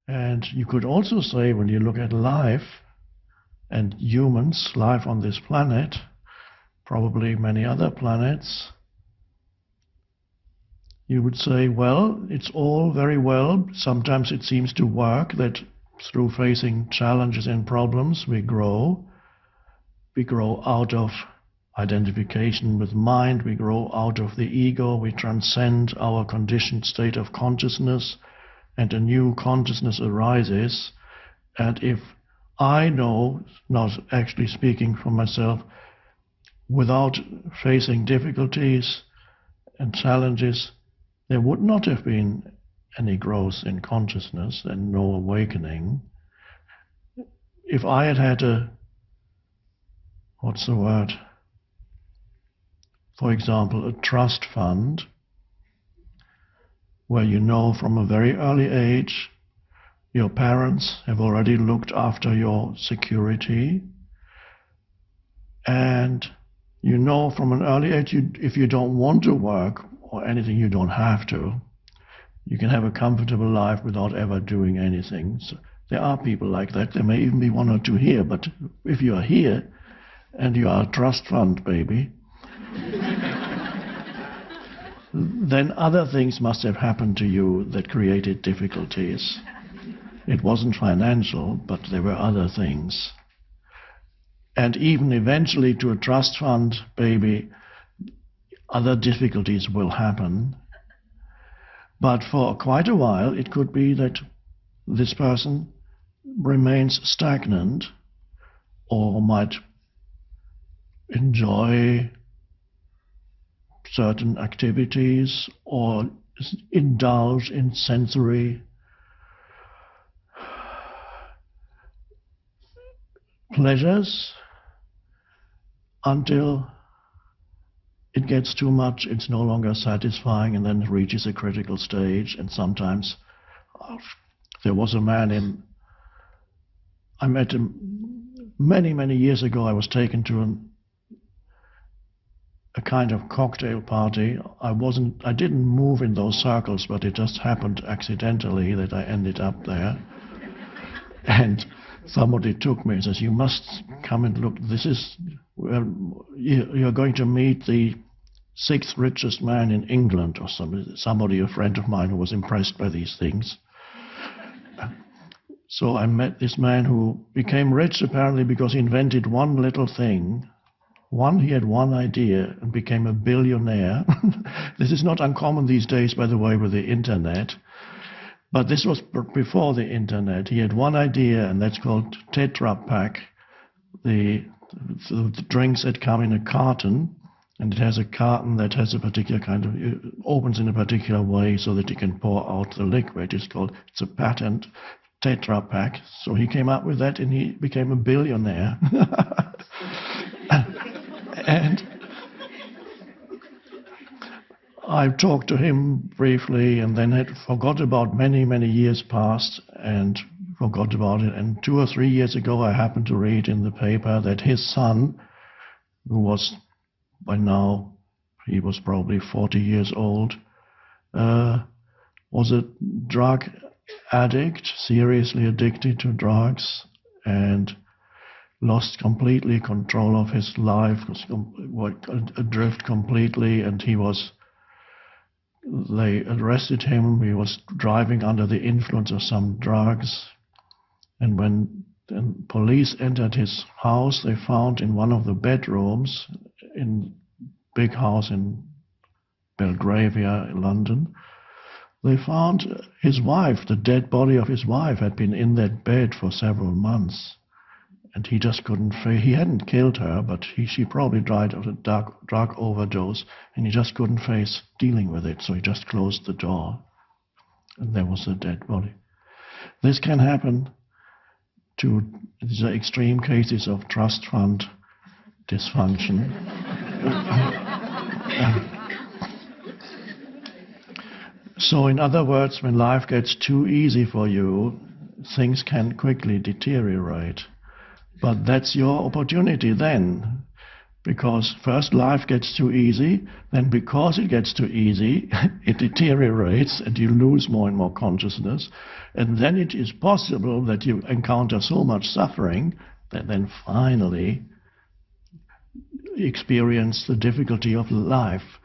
And you could also say, when you look at life and humans, life on this planet, probably many other planets, you would say, well, it's all very well. Sometimes it seems to work that through facing challenges and problems, we grow. We grow out of identification with mind, we grow out of the ego, we transcend our conditioned state of consciousness, and a new consciousness arises. And if I know, not actually speaking for myself, without facing difficulties and challenges, there would not have been any growth in consciousness and no awakening. If I had had for example, a trust fund, where you know from a very early age your parents have already looked after your security, and you know from an early age if you don't want to work or anything, you don't have to. You can have a comfortable life without ever doing anything. So there are people like that. There may even be one or two here, but if you are here and you are a trust fund baby, then other things must have happened to you that created difficulties. It wasn't financial, but there were other things. And even eventually to a trust fund baby, other difficulties will happen. But for quite a while, it could be that this person remains stagnant or might enjoy certain activities or indulge in sensory pleasures until it gets too much, it's no longer satisfying, and then it reaches a critical stage. And sometimes there was a man I met him many years ago. I was taken to a kind of cocktail party. I didn't move in those circles, but it just happened accidentally that I ended up there. And somebody took me and says, "You must come and look. You're going to meet the 6th richest man in England," or somebody, a friend of mine who was impressed by these things. So I met this man who became rich apparently because he invented one little thing. He had one idea and became a billionaire. This is not uncommon these days, by the way, with the internet. But this was before the internet. He had one idea, and that's called Tetra Pak, the drinks that come in a carton, and it has a carton that has a particular kind of, opens in a particular way so that you can pour out the liquid. It's a patent, Tetra Pak. So he came up with that, and he became a billionaire. And I talked to him briefly, and then had forgot about many years passed and forgot about it. And 2 or 3 years ago, I happened to read in the paper that his son, who was by now, he was probably 40 years old, was a drug addict, seriously addicted to drugs, and lost completely control of his life, was adrift completely, and they arrested him. He was driving under the influence of some drugs, and when the police entered his house, they found in one of the bedrooms in big house in Belgravia, London, they found his wife. The dead body of his wife had been in that bed for several months. And he just couldn't face. He hadn't killed her, but she probably died of a drug overdose, and he just couldn't face dealing with it, so he just closed the door, and there was the dead body. This can happen to the extreme cases of trust fund dysfunction. So in other words, when life gets too easy for you, things can quickly deteriorate. But that's your opportunity then, Because first life gets too easy, then because it gets too easy, it deteriorates and you lose more and more consciousness. And then it is possible that you encounter so much suffering that then finally experience the difficulty of life.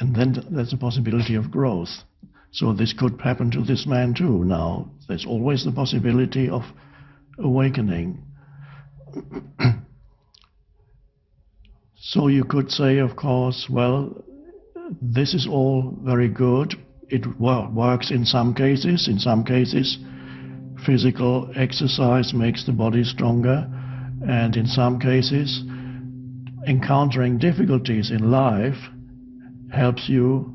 And then there's a possibility of growth. So this could happen to this man too now. There's always the possibility of awakening. So you could say, of course, well, this is all very good. It works in some cases. In some cases, physical exercise makes the body stronger. And in some cases, encountering difficulties in life helps you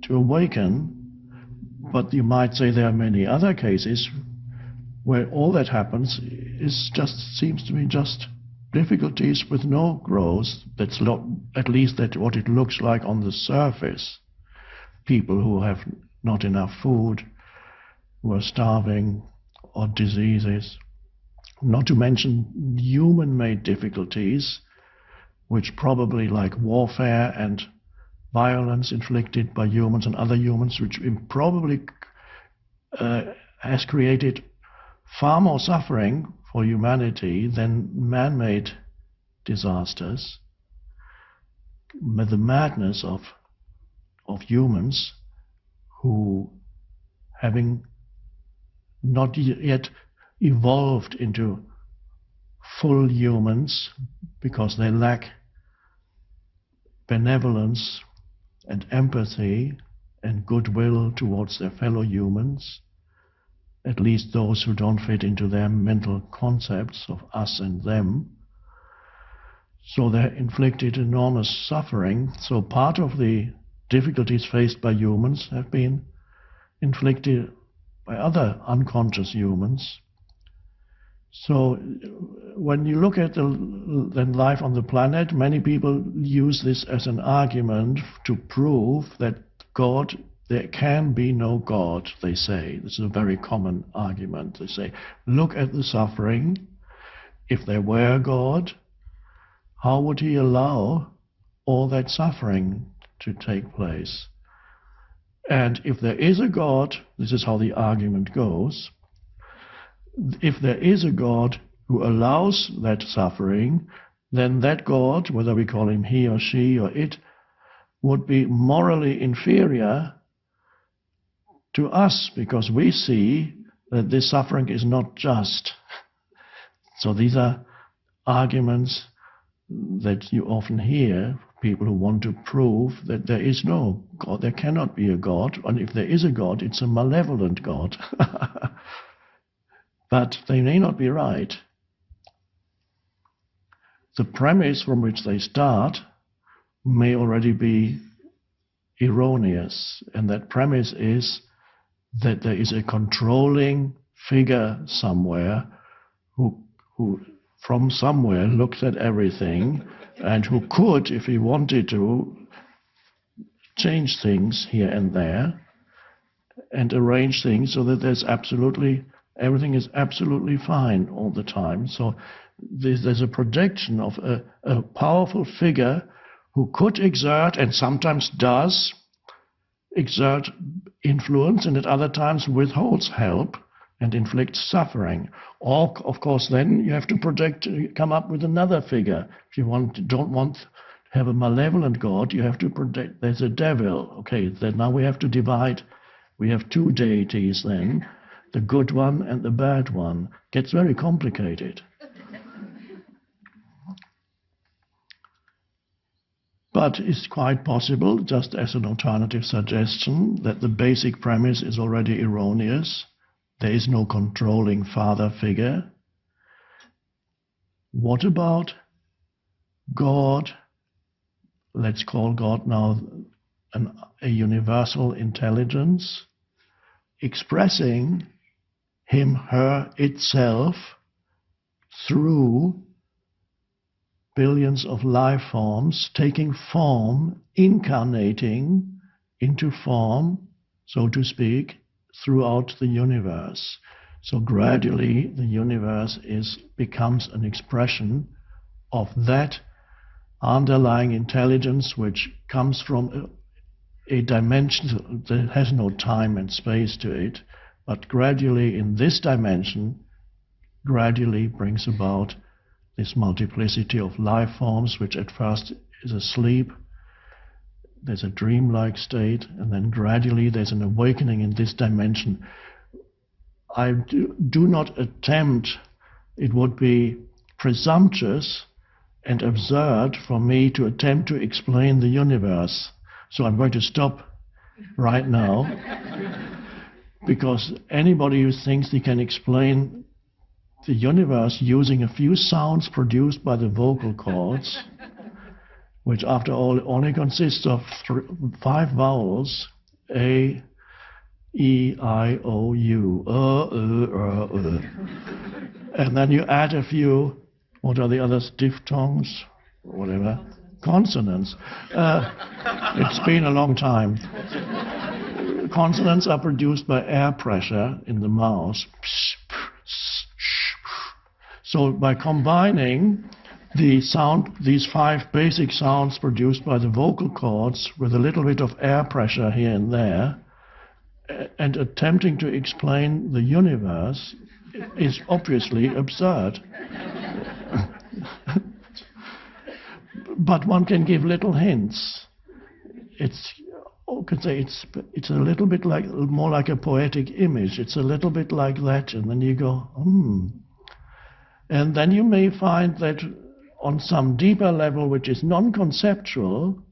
to awaken. But you might say there are many other cases where all that happens is seems to be just difficulties with no growth. That's at least that's what it looks like on the surface. People who have not enough food, who are starving, or diseases. Not to mention human-made difficulties, which probably like warfare and violence inflicted by humans and other humans, which probably has created far more suffering for humanity than man-made disasters. The madness of humans who, having not yet evolved into full humans because they lack benevolence and empathy and goodwill towards their fellow humans, at least those who don't fit into their mental concepts of us and them. So they inflicted enormous suffering. So part of the difficulties faced by humans have been inflicted by other unconscious humans. So when you look at the life on the planet, many people use this as an argument to prove that there can be no God, they say. This is a very common argument. They say, look at the suffering. If there were a God, how would he allow all that suffering to take place? And if there is a God, this is how the argument goes, if there is a God who allows that suffering, then that God, whether we call him he or she or it, would be morally inferior to us, because we see that this suffering is not just. So these are arguments that you often hear, people who want to prove that there is no God, there cannot be a God, and if there is a God, it's a malevolent God. But they may not be right. The premise from which they start may already be erroneous, and that premise is that there is a controlling figure somewhere who from somewhere looks at everything and who could, if he wanted to, change things here and there and arrange things so that everything is absolutely fine all the time. So there's a projection of a powerful figure who could exert, and sometimes does exert, influence, and at other times withholds help and inflicts suffering. Or, of course, then you have to come up with another figure. If you don't want to have a malevolent God, you have to project, there's a devil. Okay, then now we have to divide. We have two deities then, the good one and the bad one. Gets very complicated. But it's quite possible, just as an alternative suggestion, that the basic premise is already erroneous. There is no controlling father figure. What about God? Let's call God now a universal intelligence, expressing him, her, itself through billions of life forms, taking form, incarnating into form, so to speak, throughout the universe. So gradually the universe becomes an expression of that underlying intelligence which comes from a dimension that has no time and space to it, but gradually in this dimension, gradually brings about this multiplicity of life forms, which at first is asleep, there's a dreamlike state, and then gradually there's an awakening in this dimension. I do not attempt, it would be presumptuous and absurd for me to attempt to explain the universe. So I'm going to stop right now, because anybody who thinks he can explain the universe using a few sounds produced by the vocal cords, which after all only consists of 5 vowels, A, E, I, O, U, and then you add a few, what are the others, diphthongs, whatever, consonants. It's been a long time. Consonants are produced by air pressure in the mouth. So by combining these 5 basic sounds produced by the vocal cords with a little bit of air pressure here and there, and attempting to explain the universe is obviously absurd. But one can give little hints. It's a little bit like, more like a poetic image. It's a little bit like that, and then you go, And then you may find that on some deeper level, which is non-conceptual,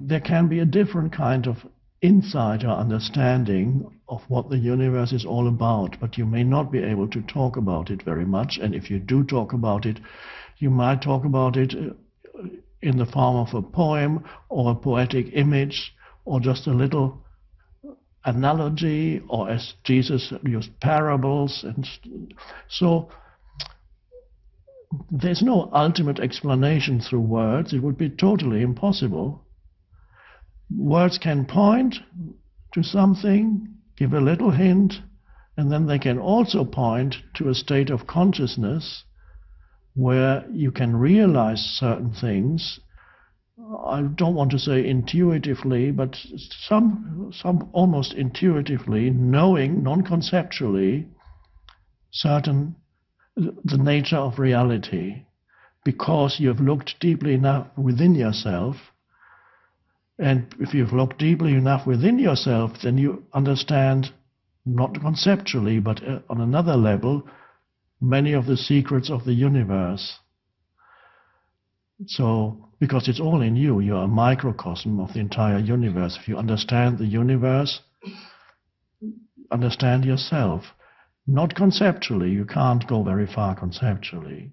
there can be a different kind of insight or understanding of what the universe is all about, but you may not be able to talk about it very much, and if you do talk about it, you might talk about it in the form of a poem or a poetic image or just a little analogy, or as Jesus used parables. And so there's no ultimate explanation through words. It would be totally impossible. Words can point to something, give a little hint, and then they can also point to a state of consciousness where you can realize certain things. I don't want to say intuitively, but some almost intuitively, knowing non-conceptually the nature of reality, because you've looked deeply enough within yourself. And if you've looked deeply enough within yourself, then you understand, not conceptually, but on another level, many of the secrets of the universe. So, because it's all in you, you're a microcosm of the entire universe. If you understand the universe, understand yourself. Not conceptually, you can't go very far conceptually.